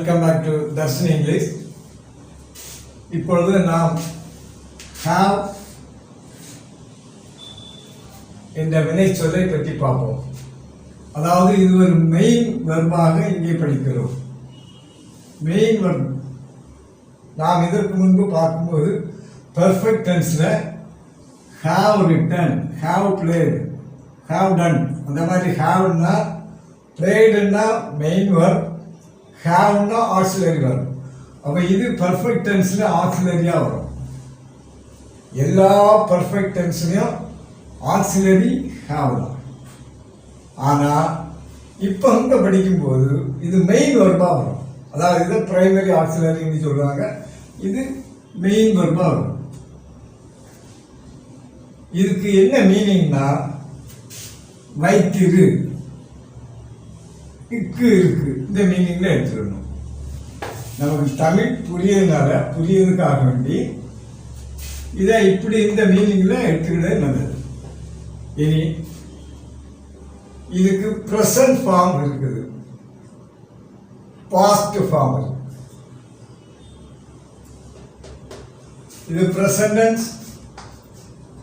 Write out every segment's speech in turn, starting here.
Welcome back to Darshan English. இப்பொழுது நாம் have என்ற வினைச்சொல்லை பற்றி பார்ப்போம். அதாவது இது ஒரு மெயின் வெர்பாக இங்கே படிக்கிறோம். மெயின் வெர்ப் நாம் இதற்கு முன்பு பார்க்கும்போது பெர்ஃபெக்ட் டென்ஸில் have written, have played, have done, அந்த மாதிரி ஹாவ்னா பிளேடுன்னா மெயின் வெர்ப், ஹாவ்னா ஆக்சிலரி வெர்ப். அப்போ இது பெர்ஃபெக்ட் டென்ஸில் ஆக்சிலரியாக வரும். எல்லா பெர்ஃபெக்ட் டென்ஸ்லையும் ஆக்சிலரி ஹாவ் தான். ஆனால் இப்போ இங்கே படிக்கும்போது இது மெயின் வெர்பாக வரும். அதாவது இதை பிரைமரி ஆக்சிலரின்னு சொல்கிறாங்க, இது மெயின் வெர்பாக வரும். இதுக்கு என்ன மீனிங்னா வைத்திரு, இருக்கு இருக்கு, இந்த மீனிங்ல எடுத்துக்கணும். நமக்கு தமிழ் புரியறதுக்காக வேண்டி இதை இப்படி இந்த மீனிங்ல எடுத்துக்கிட்டே நல்லது. இனி இதுக்கு ப்ரெசன்ட் ஃபார்ம் இருக்குது, பாஸ்ட் ஃபார்ம் இருக்கு. இது ப்ரெசன்ட் டென்ஸ்,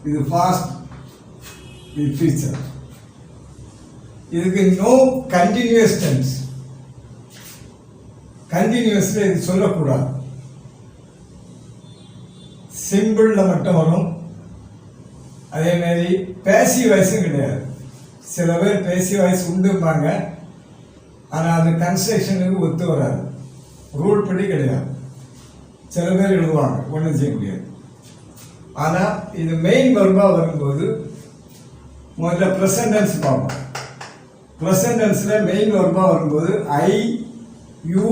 இது பாஸ்ட், இது ஃபியூச்சர். இதுக்கு நோ கண்டினியூஸ் டென்ஸ். கண்டினியூஸ்ல இது சொல்லக்கூடாது, சிம்பிள்ல மட்டும் வரும். அதே மாதிரி பேசிவ் வாய்ஸும் கிடையாது. சில பேர் பேசிவ் வாய்ஸ் உண்டுப்பாங்க, ஆனால் அது கன்ஸ்ட்ரக்ஷனுக்கு ஒத்து வராது, ரூல் படி கிடையாது. சில பேர் எழுதுவாங்க, ஒன்றும் செய்ய முடியாது. ஆனால் இது மெயின் வெர்பாக வரும்போது முதல்ல ப்ரெசன்ட் டென்ஸ் பார்ப்போம். ப்ரெசன்ட் டென்ஸில் மெயின் வெர்பாக வரும்போது I, you,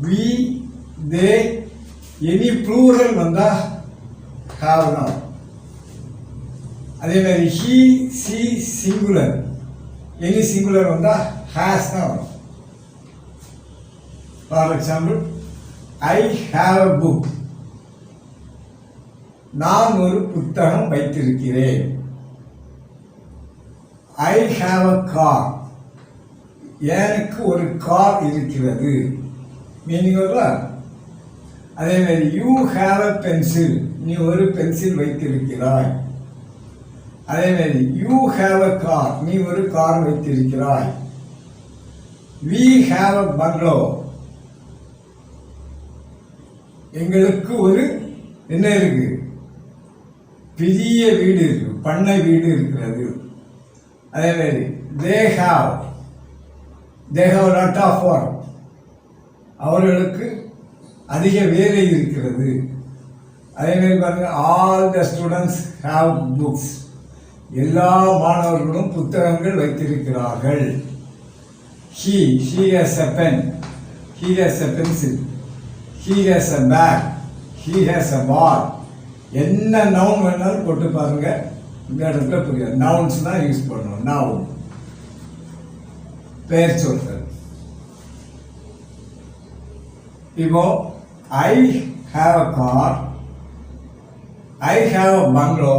we, they, any plural வந்தால் ஹாவ் தான். அதே மாதிரி he, she singular, any singular வந்தால் ஹேஸ் தான் வரும். For example, I have a book, நான் ஒரு புத்தகம் வைத்திருக்கிறேன். ஐ ஹாவ் அ கார், எனக்கு ஒரு கார் இருக்கிறது, மீனிங் வருவா. அதே மாதிரி யூ ஹாவ் அ பென்சில், நீ ஒரு பென்சில் வைத்திருக்கிறாய். அதே மாதிரி யூ ஹாவ் அ கார், நீ ஒரு கார் வைத்திருக்கிறாய். வி ஹாவ் அ பங்களோ, எங்களுக்கு ஒரு என்ன இருக்கு, பெரிய வீடு இருக்கு, பண்ணை வீடு இருக்கிறது. அதே மாதிரி they have lot of work, அவர்களுக்கு அதிக வேலை இருக்கிறது. அதே மாதிரி பாருங்க, all the students have books, எல்லா மாணவர்களும் புத்தகங்கள் வைத்திருக்கிறார்கள். he has a pen, he has a pencil, he has a bag, he has a ball. என்ன நவுன் வேணாலும் போட்டு பாருங்க, இந்த இடத்துல புரியாது. நவுன்ஸ் தான் யூஸ் பண்ணணும். நவுன் பெயர் சொற்கள். இப்போ I have a car, I have a bungalow,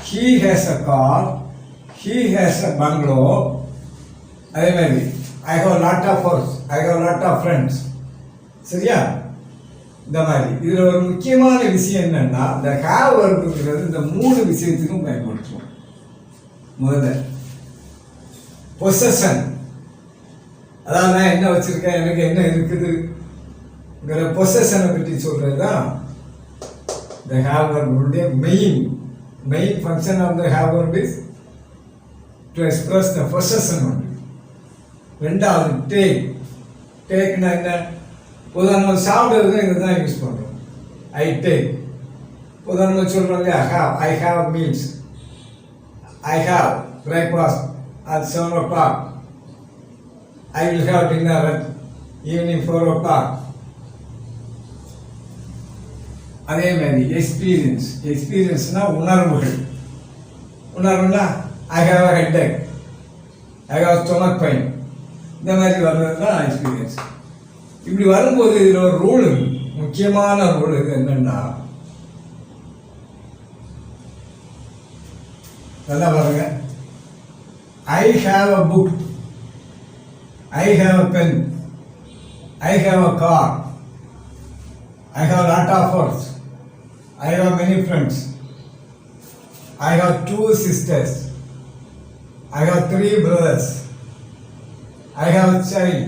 he has a car, he has a bungalow. அதே மாதிரி I have lot of works, I have lot of friends. சரியா? இந்த மாதிரி இதில் ஒரு முக்கியமான விஷயம் என்னன்னா, இந்த ஹேவ் வர்புங்கிறது இந்த மூணு விஷயத்துக்கும் பயன்படுத்துவோம். முதல்ல பொசஷன், அதாவது நான் என்ன வச்சிருக்கேன், எனக்கு என்ன இருக்குதுங்கிற பொசஷனை பற்றி சொல்றது தான் இந்த ஹேவ் வர்புடைய main function of the have verb is to express the possession ஒன்று. ரெண்டாவது டேக்னா என்ன, உதாரணம் சாப்பிட்றதுக்கு இதை தான் யூஸ் பண்ணுறோம். I take. உதாரணம் சொல்கிறோம் இல்லையா, I have meals, I have breakfast at 7 o'clock, I will have dinner at evening 4 o'clock. அதே மாதிரி எக்ஸ்பீரியன்ஸ்னா உணர்வுனா I have a headache, I have stomach pain, இந்த மாதிரி வர்றது தான் எக்ஸ்பீரியன்ஸ். இப்படி வரும்போது இதில் ஒரு ரூல் இருக்கு, முக்கியமான ரூல் இது என்னன்னா, நல்லா பாருங்க. ஐ have a book, I have a pen, I have a car. I have a lot of works. I have many friends. I have 2 sisters. I have 3 brothers. I have a child.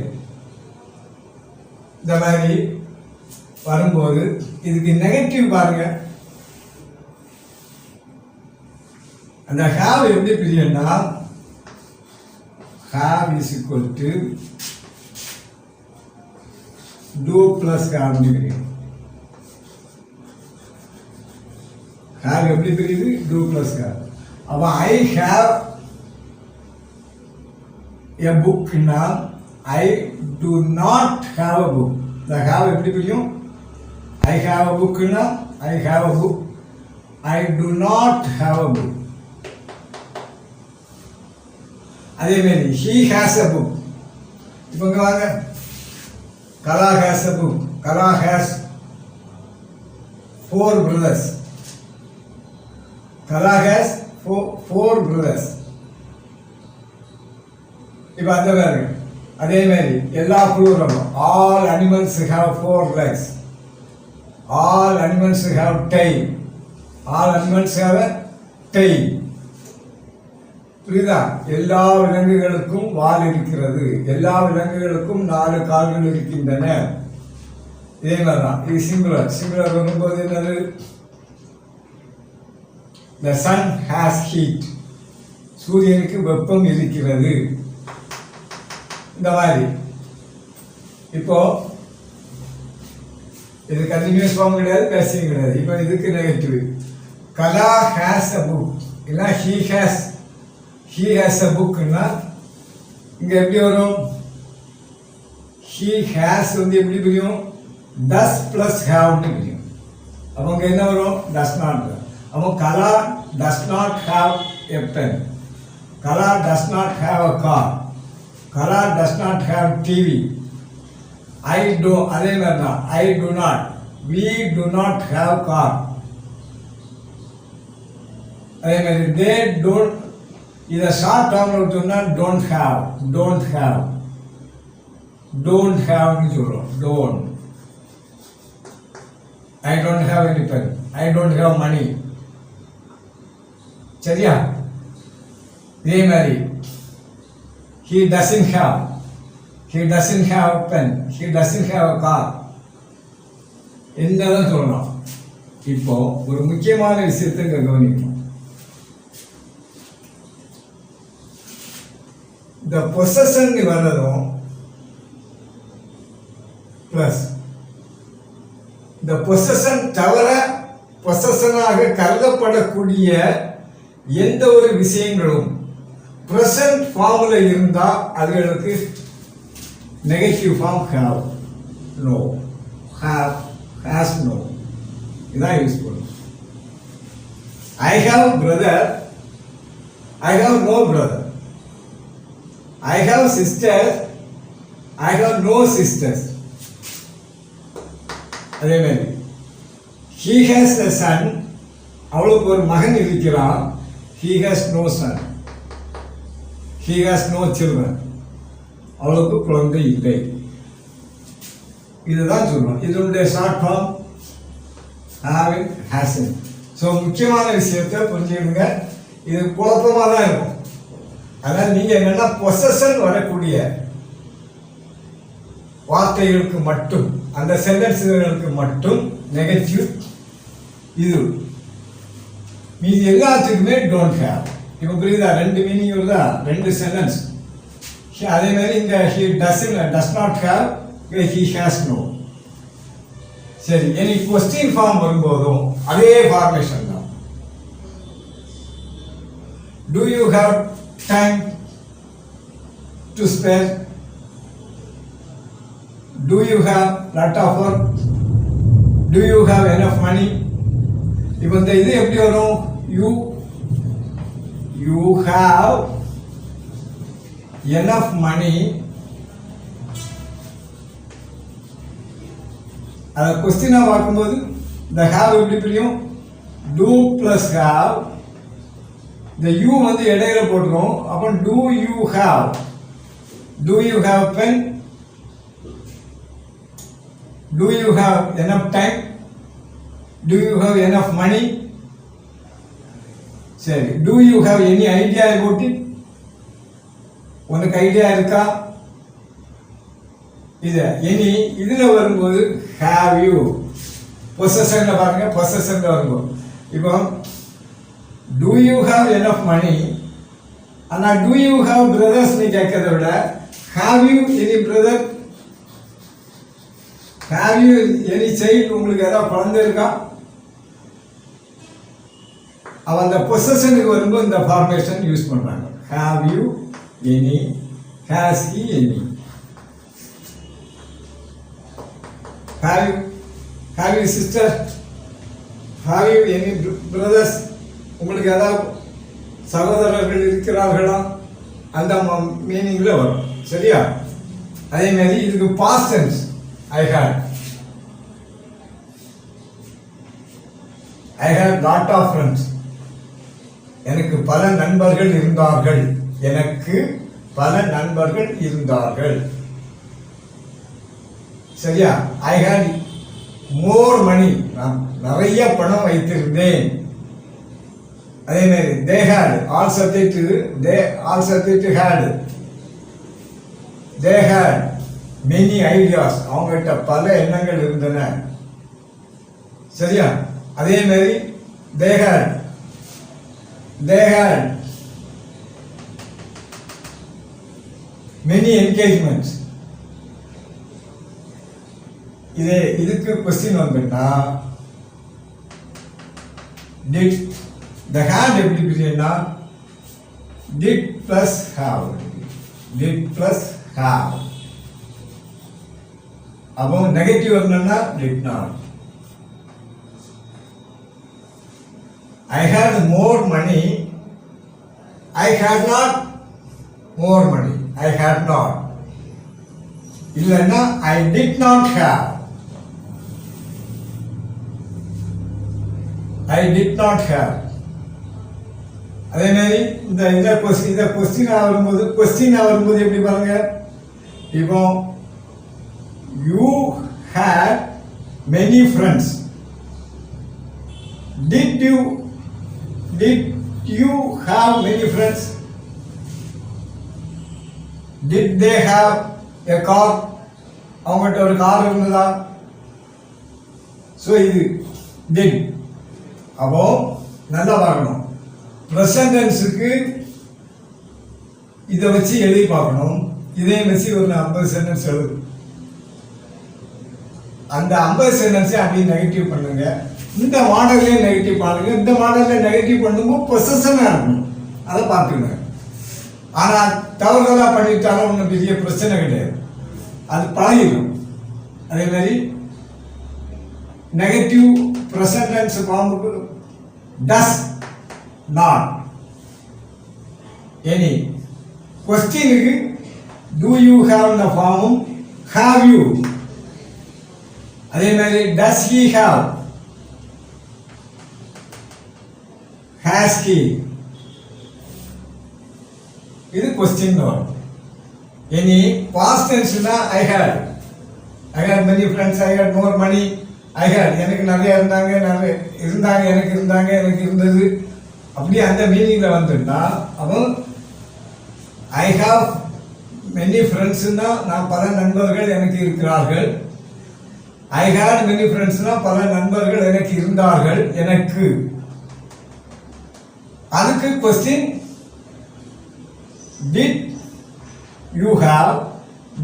இந்த மாதிரி வரும்போது இதுக்கு negative பாருங்க. அந்த have எப்படி Priyanna have is equal to do plus have பிரியும். have எப்படி பிரியுது? do plus have. அப்ப I have a book னா I do not have a book. The have எப்படி பிரியும்? I have a book னா I have a book. I do not have a book. அதே மாதிரி he has a book. இப்போ இங்க வாங்க. Kala has a book. Kala has 4 brothers. Kala has 4 brothers. இப்போ அந்த பாருங்க. அதே மாதிரி எல்லா புழுகளும் all animals have 4 legs. All animals have tail. All animals have a tail. புரியுதா? எல்லா விலங்குகளுக்கும் வால் இருக்கிறது. எல்லா விலங்குகளுக்கும் 4 கால்கள் இருக்கின்றன. இதே மாதிரி தான் இது சிங்குலர் வரும்போது என்னது? The sun has heat. சூரியனுக்கு வெப்பம் இருக்கிறது. இந்த மாதிரி இப்போ இது கண்டினியூஸ் ஃபார்ம் கிடையாது, பேசிங் கிடையாது. இப்போ இதுக்கு negative. Kala has a book இல்லை he has a bookனா இங்க எப்படி வரும்? he has வந்து எப்படி பிரியும்? does plus have னு பிரியும். அப்போ இங்க என்ன வரும்? does not. அப்போ கலா does not have a pen. Kala does not have a car. Kala does not have TV. I do அதே மாதிரி தான் I do not. We do not have car. அதே மாதிரி they don't. இதை ஷார்ட் ஃபார்ம்ல சொன்னா don't haveன்னு சொல்றோம். don't. I don't have any pen. I don't have money. சரியா? இதே மாதிரி he doesn't have pen. He doesn't have a car. என்னதான் சொல்லணும். இப்போ ஒரு முக்கியமான விஷயத்தை கவனிக்கணும். இந்த பொசஷன் வர்றதும் பிளஸ் இந்த பொசஷன் தவிர பொசஷனாக கருதப்படக்கூடிய எந்த ஒரு விஷயங்களும் பிரசன்ட் ஃபார்ம்ல இருந்தா அதுகளுக்கு negative form have, no, have, has, no இதான் யூஸ் பண்ணும். I have brother, I have no brother. I have sisters, I have no sisters. அதே மாதிரி he has a son, அவளுக்கு ஒரு மகன் இருக்கிறான். he has no son. he has no children. அவளுக்கு குழந்தை இல்லை. இதுதான் சொல்லணும். இதனுடைய short form having, hasn't. So முக்கியமான விஷயத்தை புரிஞ்சுடுங்க. இது குழப்பமாக தான் இருக்கும். அதனால் நீங்கள் என்னென்னா பொசஷன் வரக்கூடிய வார்த்தைகளுக்கு மட்டும், அந்த சென்டென்ஸுகளுக்கு மட்டும் நெகட்டிவ் இது. மீதி எல்லாத்துக்குமே டோன்ட் ஹேவ். இப்போ புரியுதா? 2 மீனிங் வருதா? 2 சென்டென்ஸ். அதே மாதிரி இங்க he does not have, he has no. சரி, இனி கொஸ்டின் ஃபார்ம் வரும்போதும் அதே ஃபார்மேஷன் தான். Do you have time to spare? Do you have lot of work? Do you have enough money? இப்போ இந்த இது எப்படி வரும்? You have enough money. அதை கொஸ்டினா பார்க்கும்போது இந்த have எப்படி பிரியும்? do plus have. இந்த you வந்து இடையில போட்டுரும். அப்போ do you have pen? Do you have enough time? Do you have enough money? சரி, do you have any idea about it? உனக்கு ஐடியா இருக்கா? இது எனி இதுல வரும்போது have you பொசஷன்ல பாருங்க, பொசஷன்ல வரும்போது இப்போ do you have enough money? ஆனா do you have brothers நீ கேட்கறத விட have you any brother? have you any child? உங்களுக்கு ஏதாவது குழந்தை இருக்கா? அவன் அந்த பொசஷனுக்கு வரும்போது இந்த ஃபார்மேஷன் யூஸ் பண்றாங்க. have you any, has he any? have you sister? have you any brothers? உங்களுக்கு ஏதாவது சகோதரர்கள் இருக்கிறார்களா? அந்த மீனிங்ல வரும். சரியா? அதே மாதிரி இதுக்கு past tense I had lot of friends. எனக்கு பல நண்பர்கள் இருந்தார்கள். எனக்கு பல நண்பர்கள் இருந்தார்கள். சரியா? I had more money. நான் நிறைய பணம் வைத்திருந்தேன். அதே மாதிரி they had all subject had. they had many ideas. அவங்ககிட்ட பல எண்ணங்கள் இருந்தன. சரியா? அதே மாதிரி they had many engagements. இதுக்கு क्वेश्चन வந்துட்டா did the had எப்படி பிரியும்னா did plus have அப்போ நெகட்டிவ் வரணும்னா did not. I had more money. I had not more money. I had not. இல்லைன்னா I did not have. I did not have. அதே மாதிரி இந்த question வரும்போது எப்படி பாருங்க, இப்போ you had many friends. Did you have many friends? Did they have a car? அவங்ககிட்ட ஒரு கார் இருந்ததா? ஸோ இது did. அப்போ நல்லா பார்க்கணும், ப்ரெசன்ட் டென்ஸுக்கு இதை வச்சு எழுதி பார்க்கணும். இதே வச்சு ஒரு 50 சென்டென்ஸ் எழுது. அந்த 50 சென்டென்ஸை அப்படி நெகட்டிவ் பண்ணுங்க. இந்த மாடல்லே நெகட்டிவ் பண்ணுங்க. இந்த மாடல்ல நெகட்டிவ் பண்ணும்போது பொசஷனாக இருக்கணும், அதை பார்த்துக்கணும். ஆனால் தவறுதலாக பண்ணிட்டாலும் ஒன்றும் பெரிய பிரச்சனை கிடையாது, அது பழகிடும். அதே மாதிரி நெகட்டிவ் ப்ரெசன்ட் டென்ஸ் ஃபார்முக்கு டஸ் நாட் எனி. கொஸ்டினுக்கு டூ யூ ஹேவ் இந்த ஃபார்மும் ஹேவ் யூ. அதே மாதிரி does he have, has he. இது கொஸ்டின் வரும். இனி past டென்ஸ்னா I had many friends, I had more money, I had எனக்கு நிறைய இருந்தாங்க, எனக்கு இருந்தது, அப்படியே அந்த மீனிங்ல வந்துட்டா அப்போ I have many friendsனா நான் பல நண்பர்கள் எனக்கு இருக்கிறார்கள். I had many friendsனா பல நண்பர்கள் எனக்கு இருந்தார்கள் எனக்கு. அதுக்கு question did you have,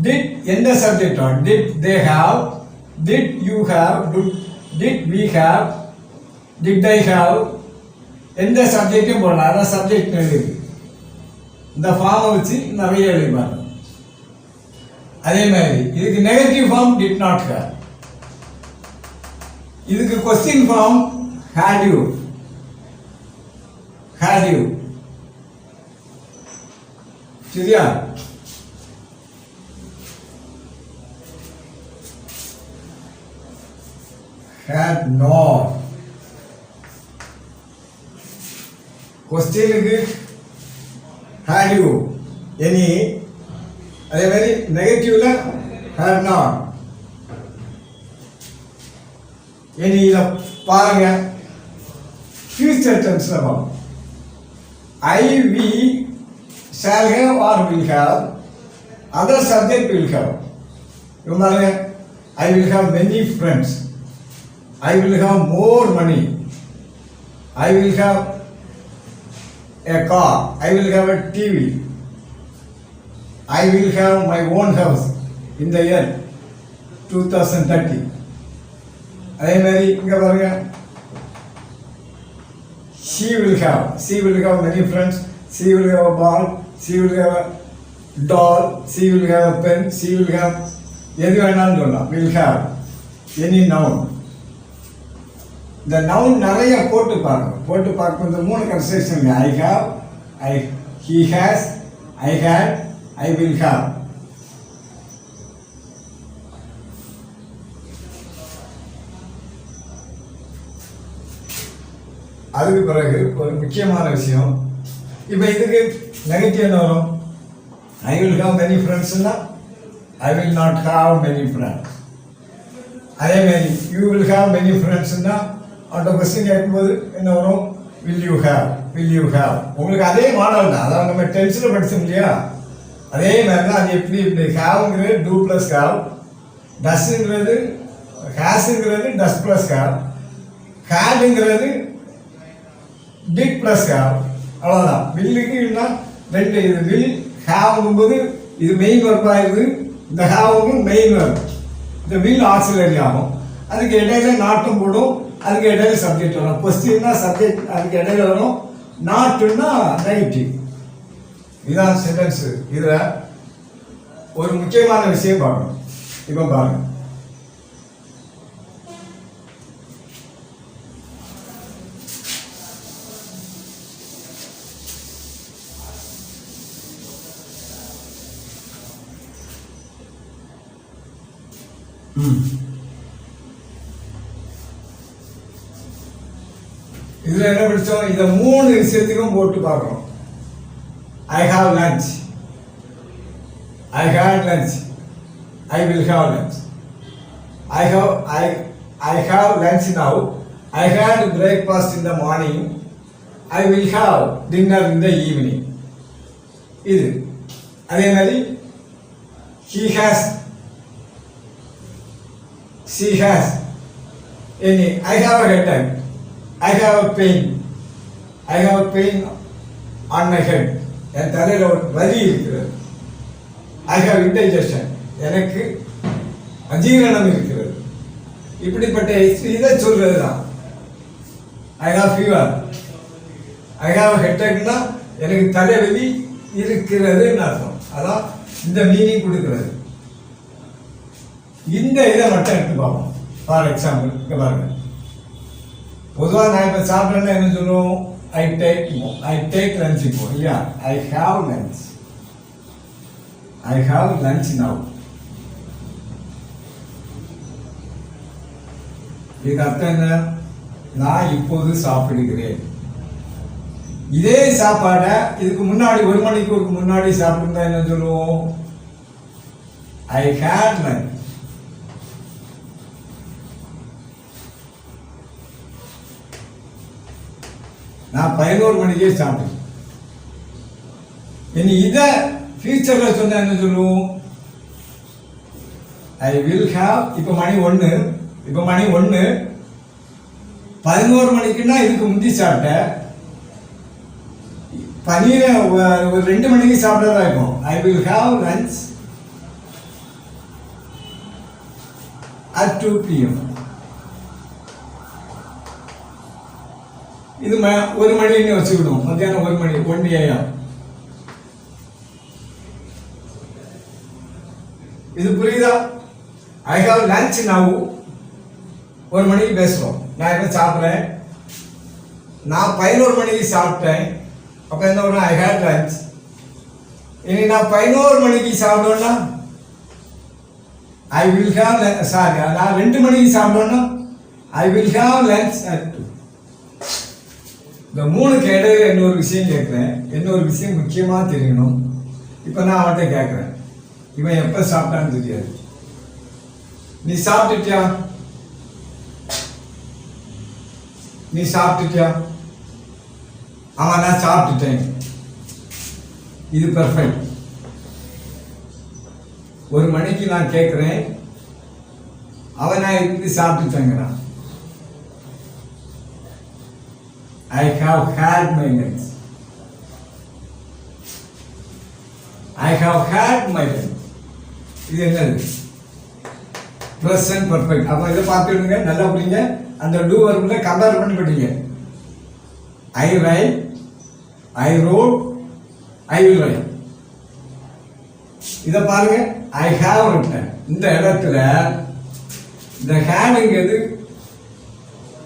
did எந்த subject on, did they have, did you have, did we have, did they have, எந்த சப்ஜெக்டும் போடலாம். அதான் சப்ஜெக்ட் எழுதி இந்த ஃபார்மை வச்சு நிறைய எழுதிப்பாங்க. அதே மாதிரி இதுக்கு negative form did not have. இதுக்கு கொஸ்டின் ஃபார்ம் had you. சரியா? had not. கொஸ்டினுக்கு had you any. அதே மாதிரி நெகட்டிவ்ல had not. இனி இதை பாருங்க, ஃபியூச்சர் டென்ஸ்ல வரும். I we shall have or will have, other subject will have. இவங்க பாருங்க, I will have many friends, I will have more money, I will have a car, I will have a TV, I will have my own house in the year 2030. அதே மாதிரி இங்க பாருங்க, she will have many friends, she will have a ball, she will have a doll, she will have a pen, she will have எது வேணாலும் சொல்லலாம். will have any noun. இந்த noun நிறைய போட்டு பார்க்கணும். இந்த 3 construction, I have, he has, I had, I will have. அதுக்கு பிறகு ஒரு முக்கியமான விஷயம், இப்போ இதுக்கு நெகட்டிவ் என்ன வரும்? ஐ வில் ஹாவ் மெனி ஃப்ரெண்ட்ஸ்னா I will not have many friends. அதே மாதிரி யூ வில் ஹாவ் மெனி ஃப்ரெண்ட்ஸ்னா அந்த கொஸ்டின் கேட்கும்போது என்ன வரும்? Will you have. உங்களுக்கு அதே மாடல் தான், அதாவது நம்ம டென்ஸில் படித்தோம் இல்லையா, அதே மாதிரி தான். அது எப்படி ஹேவ்ங்கிறது டூ ப்ளஸ் ஹேவ், டஸ்ங்கிறது ஹேஸுங்கிறது டஸ் ப்ளஸ் ஹேவ், ஹேடுங்கிறது டிட் ப்ளஸ் ஹேவ், அவ்வளோதான். வில்லுக்கு இல்லைன்னா 2 இது வில் ஹேவ்ங்கும்போது இது மெயின் ஒர்க்காகிடுது, இந்த ஹேவுக்கு மெயின் ஒர்க், இந்த வில் ஆக்சிலரி ஆகும். அதுக்கு இடையில நாட்டும் போடும், அதுக்கு இடையில சப்ஜெக்ட் வரும். கொஸ்டின்னா சப்ஜெக்ட் அதுக்கு இடையில வரும், நாட்டுன்னா நெகட்டிவ். இதுதான் சென்டென்ஸ். இதில் ஒரு முக்கியமான விஷயம் பார்க்கணும். இப்போ பாருங்க, இதுல என்ன படிச்சோம்? இதை 3 விஷயத்துக்கும் போட்டு பார்க்கணும். I have lunch, I had lunch, I will have lunch. I have lunch now, I had breakfast in the morning, I will have dinner in the evening. இது அதே மாதிரி he has, she has, any. I have a headache, I have a pain, I have a pain on my head. என் தலையில் ஒரு வலி இருக்கிறது. I have indigestion, எனக்கு அஜீரணம் இருக்கிறது. இப்படிப்பட்ட இதை சொல்றது தான். I have fever, I have a headache-னா எனக்கு தலைவலி இருக்கிறதுன்னு அர்த்தம். அதான் இந்த மீனிங் கொடுக்கிறது. இந்த இதை மட்டும் எடுத்து பார்ப்போம். ஃபார் எக்ஸாம்பிள் இங்கே பாருங்க, பொதுவாக நான் இப்போ சாப்பிட்றேன்னா என்ன சொல்லுவோம்? ஐ டேக் லஞ்ச் இப்போ இல்லையா? ஐ ஹாவ் லஞ்ச் நவ். இதுக்கு அர்த்தம் என்ன? நான் இப்போது சாப்பிடுகிறேன். இதே சாப்பாடை இதுக்கு முன்னாடி 1 மணிக்கு முன்னாடி சாப்பிட்டுருந்தா என்ன சொல்லுவோம்? ஐ ஹேட் லஞ்ச். நான் 11 மணிக்கே சாப்பிட்டேன். இனி இதை ஃபியூச்சரில் சொன்னால் என்ன சொல்லுவோம்? ஐ வில் ஹாவ். இப்போ மணி 1, 11 மணிக்குன்னா இதுக்கு முந்தி சாப்பிட்டேன். பனியை ஒரு 2 மணிக்கு சாப்பிட்றதா இருக்கும். ஐ will have lunch at 2 PM. இது 1 மணின்னு வச்சுக்கணும். மத்தியானம் 1 மணி, 1 AM. இது புரியுதா? ஐ ஹாவ் லஞ்ச் நவ். 1 மணிக்கு பேசுவோம். நான் இப்போ சாப்பிட்றேன். நான் 11 மணிக்கு சாப்பிட்டேன். அப்போ என்ன வரும்? ஐ ஹேட் லஞ்ச். இனி நான் 11 மணிக்கு சாப்பிடணும்னா ஐ வில் ஹேவ், சாரி, நான் 2 மணிக்கு சாப்பிடணும்னா I will have lunch at 2. இந்த 3க்கு இடையில இன்னொரு விஷயம் கேட்குறேன். இன்னொரு விஷயம் முக்கியமாக தெரியணும். இப்போ நான் அவன்கிட்ட கேட்குறேன், இவன் எப்போ சாப்பிட்டான்னு தெரியாது. நீ சாப்பிட்டுட்டியா? நீ சாப்பிட்டுட்டியா? ஆமாம், நான் சாப்பிட்டுட்டேன். இது பெர்ஃபெக்ட். 1 மணிக்கு நான் கேட்குறேன், அவன் நான் இப்படி சாப்பிட்டுட்டேங்கிறான். I have had my lunch. I have had my lunch. இது என்னது? Present perfect. அப்போ இதை பார்த்துடுங்க, நல்லா புரியுங்க. அந்த டூ வர்புல கம்பேர் பண்ணி படிங்க. I write, I wrote, I will write. இதை பாருங்க, I have written. இந்த இடத்துல இந்த ஹேவ்ங்கிறது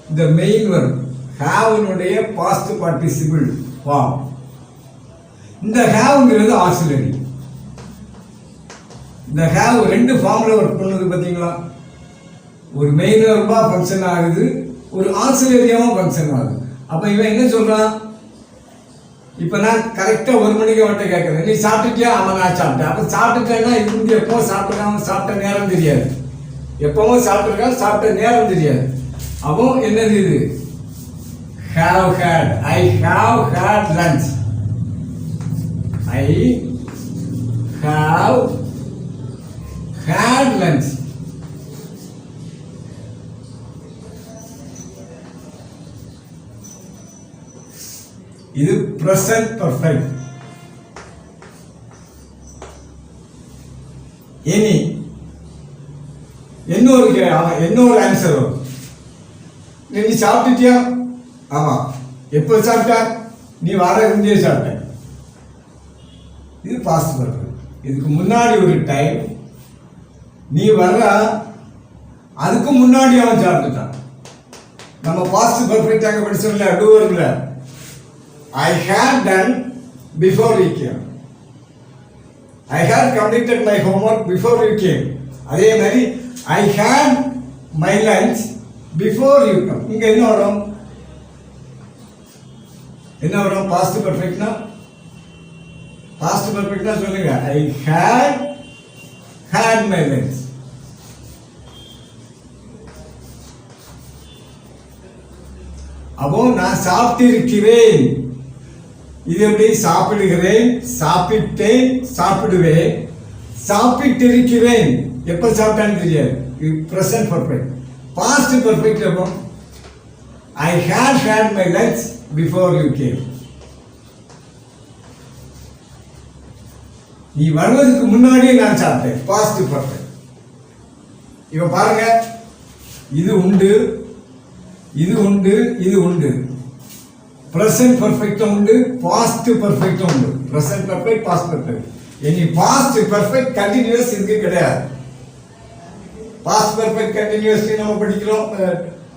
இந்த மெயின் வர்ப், ஹேவ்னுடைய பாஸ்ட் பார்ட்டிசிபிள் ஃபார்ம். இந்த ஹேவ்ங்கிறது ஆக்சிலரி. இந்த ஹேவ் 2 ஃபார்ம்ல ஒர்க் பண்ணுது பார்த்தீங்களா? ஒரு மெயின் வர்பா ஃபங்க்ஷன் ஆகுது, ஒரு ஆக்சிலரியாவும் ஃபங்க்ஷன் ஆகுது. அப்ப இவன் என்ன சொல்றான்? இப்ப நான் கரெக்டா 1 மணிக்கு அவன்கிட்ட கேட்கறேன், நீ சாப்பிட்டுட்டியா? அவன் நான் சாப்பிட்டேன். அப்ப சாப்பிட்டுட்டேன்னா இது எப்போ சாப்பிட்டுருக்கான், சாப்பிட்ட நேரம் தெரியாது. எப்பவும் சாப்பிட்டுருக்கான், சாப்பிட்ட நேரம் தெரியாது. அப்போ என்னது இது? have had. I have had lunch. I have had lunch. இது present perfect. இனி இன்னொரு ஆன்சர் வரும். நீ சாப்பிட்டுட்டியா? ஆமா. எப்போ சாப்பிட்டா? நீ வர இருந்தே சாப்பிட்ட. இது பாஸ்ட் பர்ஃபெக்ட். இதுக்கு முன்னாடி ஒரு டைம், நீ வர்ற அதுக்கு முன்னாடி அவன் சாப்பிட்டுட்டான். நம்ம பாஸ்ட் பர்ஃபெக்டாக படிச்சோம்ல, டூவர்ல I had done before you came. I had completed my homework before you came. அதே மாதிரி I had my lunch before you come. இங்க என்ன வரும்? பாஸ்ட் பர்ஃபெக்ட்னா? பாஸ்ட் பர்ஃபெக்ட்னா சொல்லுங்க. I had my lunch. அப்போ நான் சாப்பிட்டிருக்கிறேன். இது எப்படி? சாப்பிடுகிறேன், சாப்பிட்டேன், சாப்பிடுவேன், சாப்பிட்டிருக்கிறேன். எப்போ சாப்பிட்டான்னு தெரியாது. இது பிரசன்ட் பர்ஃபெக்ட். பாஸ்ட் பர்ஃபெக்ட் எப்போ? I had had my lunch before you came. நீ வருவதற்கு முன்னாடியே நான் சாப்பிட்டேன். Past perfect. இப்ப பாருங்க, இது உண்டு, இது உண்டு, இது உண்டு. present perfect உண்டு, past perfect உண்டு. present perfect, past perfect. இனி past perfect continuous இதுக்கு கிடையாது. past perfect continuously நம்ம படிக்கிறோம்,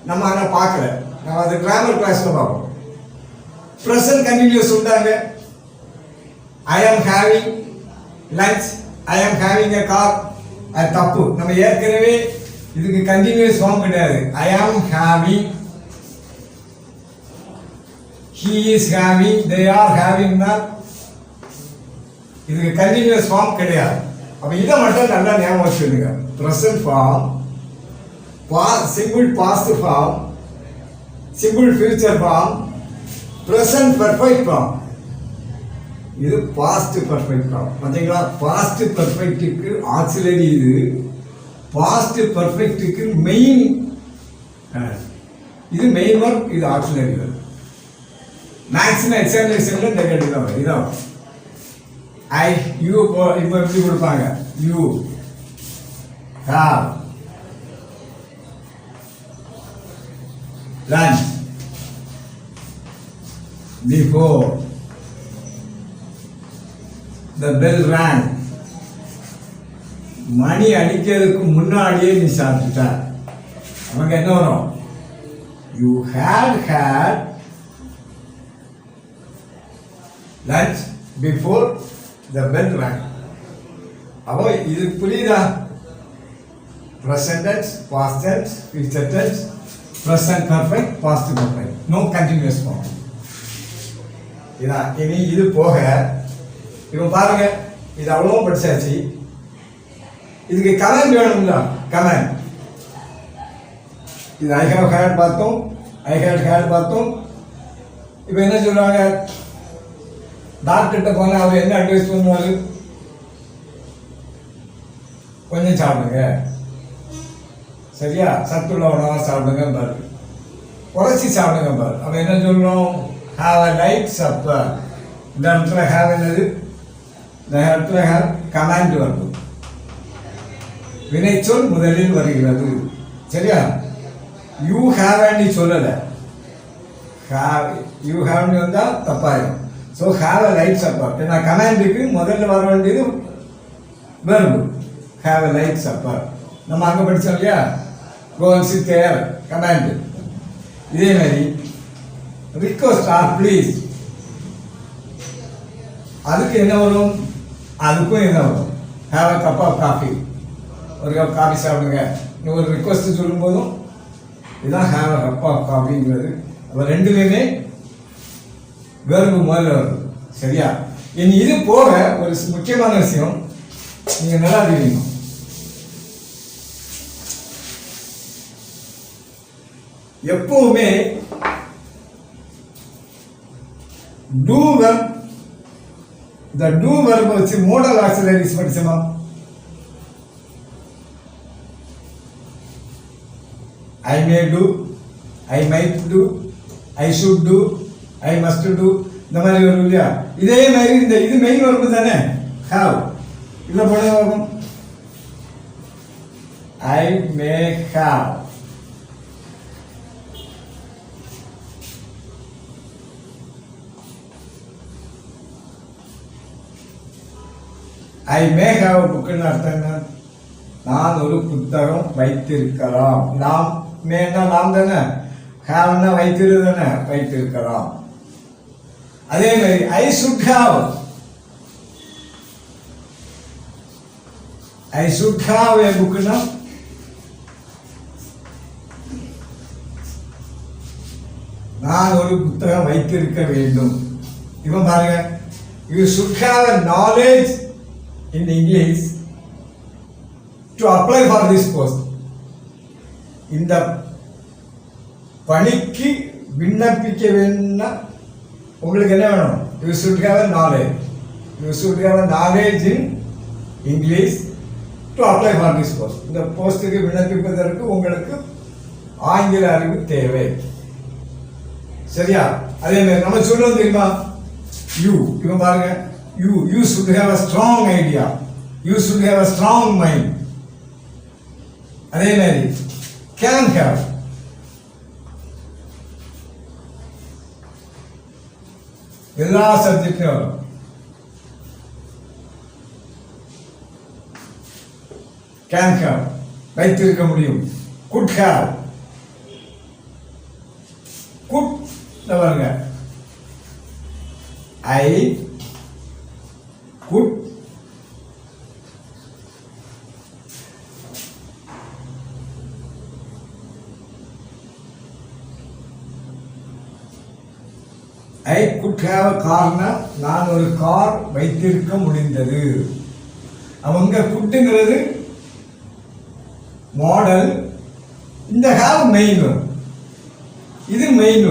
நம்ம ஆனா பார்க்கல. நம்ம அது கிராமர் கிளாஸ்ல பார்ப்போம். present continuous உண்டாங்க. I am having lunch, I am having a car. அது தப்பு. நம்ம ஏற்கனவே இதுக்கு கண்டினியூஸ் ஃபார்ம் கிடையாது. I am having, he is having, they are having தான் இதுக்கு கண்டினியூஸ் ஃபார்ம் கிடையாது. அப்ப இதை மட்டும் நல்லா ஞாபகம் வச்சுடுங்க. present form, simple past form, simple future form, present perfect form. இது past perfect form. பாத்தீங்களா? past perfectக்கு auxiliary இது, past perfectக்கு மெயின். இது மெயின் ஒர்க், இது auxiliary verb. மேக்ஸிமம் எக்ஸாமினேஷன்ல இந்த கேள்வி தான் வரும். இதான் யூ இப்போ எப்படி கொடுப்பாங்க? You have lunch before the bell rang. மணி அடிக்கிறதுக்கு முன்னாடியே நீ சாப்பிட்டுட்ட. நமக்கு என்ன வரும்? You had had lunch before the bell rang. அப்போ இது புரியுதா? present tense, past tense, future tense, present perfect, past perfect, no continuous form. இனி இது போக இப்போ பாருங்க, இது அவ்வளோ படிச்சாச்சு. இதுக்கு கமெண்ட் வேணும்ல? கமெண்ட். இது I have had பார்த்தோம், ஐ ஹேட் பார்த்தோம். இப்போ என்ன சொல்கிறாங்க, டாக்டர்கிட்ட போனால் அவர் என்ன அட்வைஸ் பண்ணுவார்? கொஞ்சம் சாப்பிடுங்க, சரியா, சத்துள்ள உணவாக சாப்பிடுங்க பாரு, குறைச்சி சாப்பிடுங்க பாரு. அப்போ என்ன சொல்கிறோம்? Have a light supper. இந்த இடத்துல ஹேவ் என்னது? இந்த இடத்துல ஹேவ் கமாண்ட் வருது, வினைச்சொல் முதலில் வருகிறது, சரியா? யூ ஹேவ் நீ சொல்லலை, யூ ஹேவ்னு வந்தால் தப்பாயிடும். So have a light supper. ஏன்னா கமாண்டுக்கு முதல்ல வர வேண்டியது verb, have a light supper. நம்ம அங்கே படித்தோம் இல்லையா, go and sit there, command. இதே மாதிரி ரிக்வஸ்ட் ஆர் ப்ளீஸ், அதுக்கு என்ன வரும்? அதுக்கும் என்ன வரும்? Have a cup of coffee, ஒரு கப் காஃபி சாப்பிடுங்க. இன்னும் ஒரு ரிக்வஸ்ட் சொல்லும் போதும் இதுதான் ஹேவ் அ கப் ஆஃப் காஃபிங்கிறது. அப்போ ரெண்டுலேயுமே வெர்பு முதல்ல வருது, சரியா? இனி இது போக ஒரு முக்கியமான விஷயம் நீங்கள் நல்லா தெரியணும். எப்பவுமே டூ வெர்ப், இந்த டூ வெர்ப் வச்சு மோடல் ஆக்சிலரிஸ் படிச்சோமா? I may do, I might do, I should do, I must do, இந்த மாதிரி வரும் இல்லையா? இதே மாதிரி இந்த இது மெயின் வெர்பு தானே, ஹாவ். இதில் போட வரும் ஐ may have. I may have புக்குன்னு அர்த்தம் என்ன? நான் ஒரு புத்தகம் வைத்திருக்கலாம். நாம் மேன்னா நாம் தானே, ஹாவ்னா வைத்திரு தானே, வைத்திருக்கலாம். அதே மாதிரி ஐ சுட் have, I should have a புக்குன்னா நான் ஒரு புத்தகம் வைத்திருக்க வேண்டும். இப்போ பாருங்க, you should have a knowledge in English to apply for this post. இந்த பணிக்கு விண்ணப்பிக்க வேணும்னா உங்களுக்கு என்ன வேணும்? You should have a knowledge, you should have a knowledge in English to apply for this post. இந்த போஸ்ட்டுக்கு விண்ணப்பிப்பதற்கு உங்களுக்கு ஆங்கில அறிவு தேவை, சரியா? அதே மாதிரி நம்ம சொல்லுவோம் தெரியுமா, யூ. இப்போ பாருங்க, you should have a strong idea, you should have a strong mind. அதே மாதிரி can have, எல்லா சப்ஜெக்ட்லையும் வரும். can have வைத்திருக்க முடியும். could have, could பாருங்க, I could I could have a car-னா நான் ஒரு கார் வைத்திருக்க முடிந்தது. அவங்க குட்டுங்கிறது மாடல், இந்த ஹாவ் மெயின், இது மெயின்.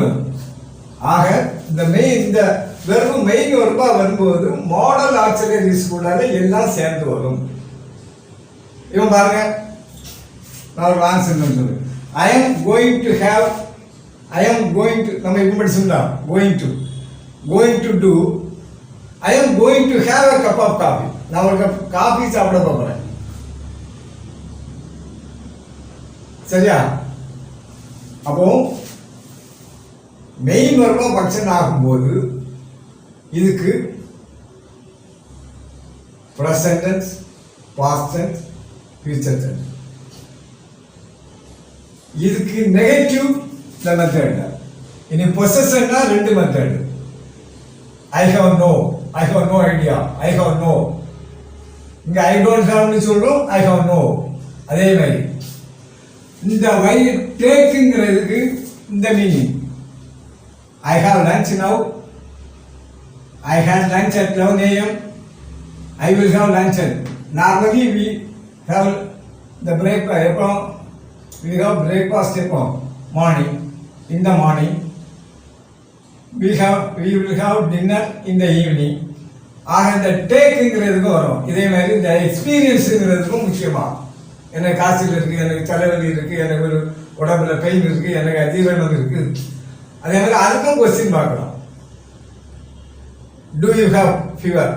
ஆக இந்த மெயின், இந்த வெறும் மெயின் வெர்பா வரும்போது மாடல் ஆக்சிலரிஸ் கூட எல்லாம் சேர்ந்து வரும். இவன் பாருங்க, நான் ஒரு ஆன்சர் சொல்லு. I am going to have, I am going to, நம்ம இப்போ படிச்சோம்ல, going to do, I am going to have a cup of coffee. நான் ஒரு கப் காஃபி சாப்பிட போகிறேன், சரியா? அப்போ மெயின் வெர்பா ஃபங்க்ஷன் ஆகும்போது இதுக்கு present tense, past tense, future tense. இதுக்கு நெகட்டிவ் இந்த மெத்தட். இனி பொசஷன்னா ரெண்டு method. I have no, I have no idea, I have no. இங்க ஐ டோன்ட் ஹேவ்னு சொல்றோம், ஐ ஹவ் நோ. அதே மாதிரி இந்த வை டேக்குங்கிறதுக்கு இந்த meaning. I have lunch now, I had lunch at 11 a.m. I will have lunch at. Normally we have the breakfast. We have breakfast morning. in the morning, we will have dinner in the evening. ஆக இந்த டேக்குங்கிறதுக்கும் வரும். இதே மாதிரி இந்த எக்ஸ்பீரியன்ஸுங்கிறதுக்கும் முக்கியமாக எனக்கு காய்ச்சல் இருக்குது, எனக்கு தலைவலி இருக்குது, எனக்கு ஒரு உடம்புல பெயின் இருக்குது, எனக்கு அஜீரணம் இருக்குது. அதே மாதிரி அதுக்கும் கொஸ்டின் பார்க்கலாம். Do you have fever?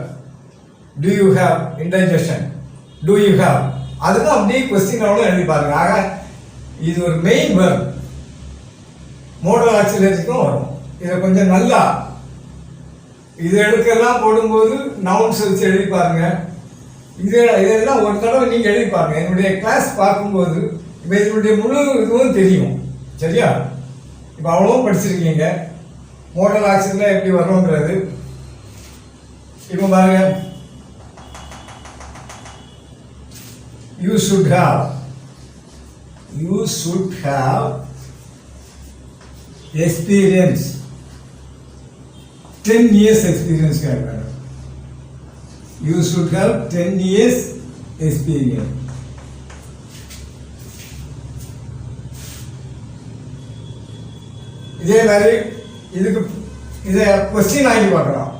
Do you have indigestion? Do you have? அதுக்கும் அப்படியே கொஸ்டின் அவ்வளோ எழுதி பாருங்க. ஆக இது ஒரு மெயின் வேர்ப். மோடல் ஆக்சிலரிக்கும் வரும். இதை கொஞ்சம் நல்லா இது எடுக்கலாம் போடும்போது நவுன்ஸ் வச்சு எழுதி பாருங்க. இதெல்லாம் ஒரு தடவை நீங்கள் எழுதி பாருங்க. என்னுடைய கிளாஸ் பார்க்கும்போது இப்போ இதனுடைய முழு இதுவும் தெரியும். சரியா? இப்போ அவ்வளவும் படிச்சிருக்கீங்க. மோடல் ஆக்சிலில் எப்படி வரோங்கிறது இப்போ பாருங்க. You should have experience. 10 years experience கேட்குறாங்க. You should have 10 years experience. இதே மாதிரி இதுக்கு இதை கொஸ்டின் ஆகி பார்க்கலாம்.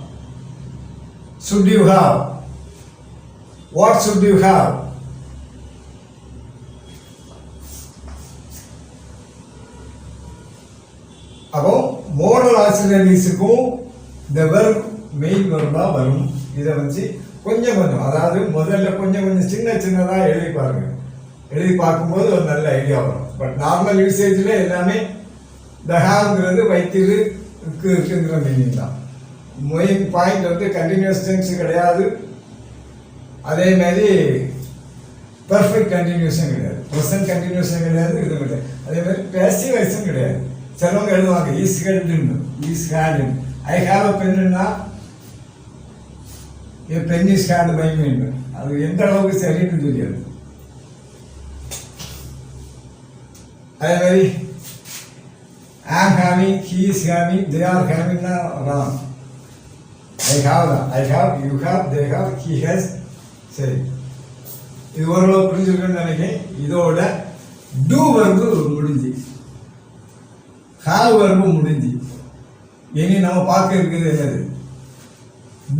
Should you have? What should you have? அப்போ மோடல் ஆக்சிலரிஸுக்கும் இந்த வெர்ப் மெயின் வெர்பாக வரும். இதை வச்சு கொஞ்சம் அதாவது முதல்ல கொஞ்சம் சின்னதாக எழுதி பாருங்க. எழுதி பார்க்கும்போது ஒரு நல்ல ஐடியா வரும். பட் நார்மல் யூசேஜில் எல்லாமே த ஹேவ்ங்கிறது வைத்திரு இருக்குங்கிற மீனிங் தான். மெயின் பாயிண்ட் வந்து கண்டினியூஸ் டென்ஸ் கிடையாது. அதே மாதிரி பர்ஃபெக்ட் கண்டினியூஸும் கிடையாது. ப்ரெசன்ட் கண்டினியூஸும் கிடையாது. இது கிடையாது. அதே மாதிரி பேசிவ் வாய்ஸும் கிடையாது. சிலவங்க எழுதுவாங்க ஈஸ் ஹேடுன்னு, ஈஸ் ஹேடுன்னு. ஐ ஹேவ் அ பென்னுன்னா என் pen is had by me. அது எந்த அளவுக்கு சரின்னு தெரியாது. அதே மாதிரி I'm having, he is having, they are ஹேவிங்னா ராங். ஐ ஹாவ் தான். I have, you have, they have, he has. சரி, இது ஓரளவு புரிஞ்சிருக்குன்னு நினைக்கிறேன். இதோட டூ வந்து முடிஞ்சு, ஹாவ் வர்பு முடிஞ்சு. இனி நம்ம பார்க்க இருக்குது என்னது?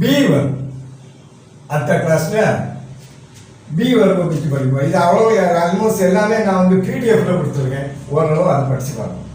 Be verb. அடுத்த கிளாஸ்ல பி வர்பை பற்றி படிப்போம். இது அவ்வளோ ஆல்மோஸ்ட் எல்லாமே நான் வந்து பிடிஎஃப்ல கொடுத்துருக்கேன். ஓரளவு அதை படிச்சு பார்ப்போம்.